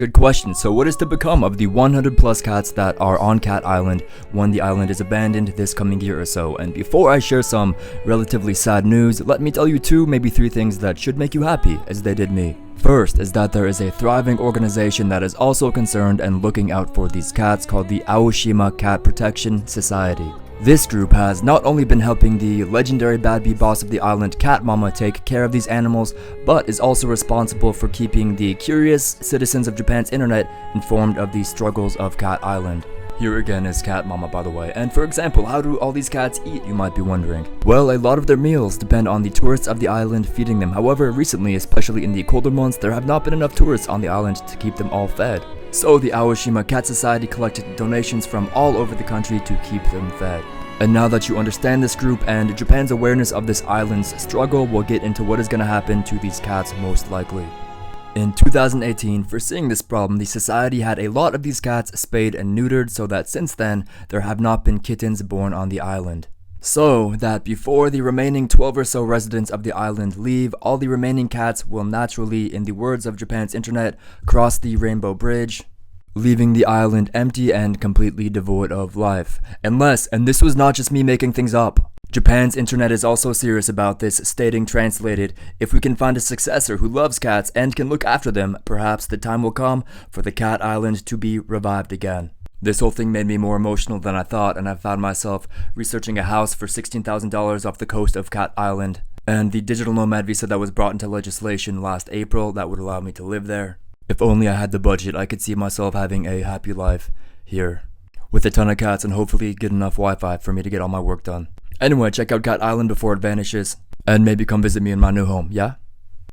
Good question. So what is to become of the 100 plus cats that are on Cat Island when the island is abandoned this coming year or so? And before I share some relatively sad news, let me tell you 2, maybe 3 things that should make you happy, as they did me. First is that there is a thriving organization that is also concerned and looking out for these cats called the Aoshima Cat Protection Society. This group has not only been helping the legendary Bad Bee boss of the island, Cat Mama, take care of these animals, but is also responsible for keeping the curious citizens of Japan's internet informed of the struggles of Cat Island. Here again is Cat Mama, by the way. And for example, how do all these cats eat, you might be wondering? Well, a lot of their meals depend on the tourists of the island feeding them. However, recently, especially in the colder months, there have not been enough tourists on the island to keep them all fed. So the Aoshima Cat Society collected donations from all over the country to keep them fed. And now that you understand this group and Japan's awareness of this island's struggle, we'll get into what is going to happen to these cats most likely. In 2018, foreseeing this problem, the society had a lot of these cats spayed and neutered, so that since then, there have not been kittens born on the island. So that before the remaining 12 or so residents of the island leave, all the remaining cats will naturally, in the words of Japan's internet, cross the Rainbow Bridge, leaving the island empty and completely devoid of life. Unless, and this was not just me making things up, Japan's internet is also serious about this, stating, translated, if we can find a successor who loves cats and can look after them, perhaps the time will come for the Cat Island to be revived again. This whole thing made me more emotional than I thought, and I found myself researching a house for $16,000 off the coast of Cat Island, and the digital nomad visa that was brought into legislation last April that would allow me to live there. If only I had the budget, I could see myself having a happy life here, with a ton of cats and hopefully good enough Wi-Fi for me to get all my work done. Anyway, check out Cat Island before it vanishes, and maybe come visit me in my new home, yeah?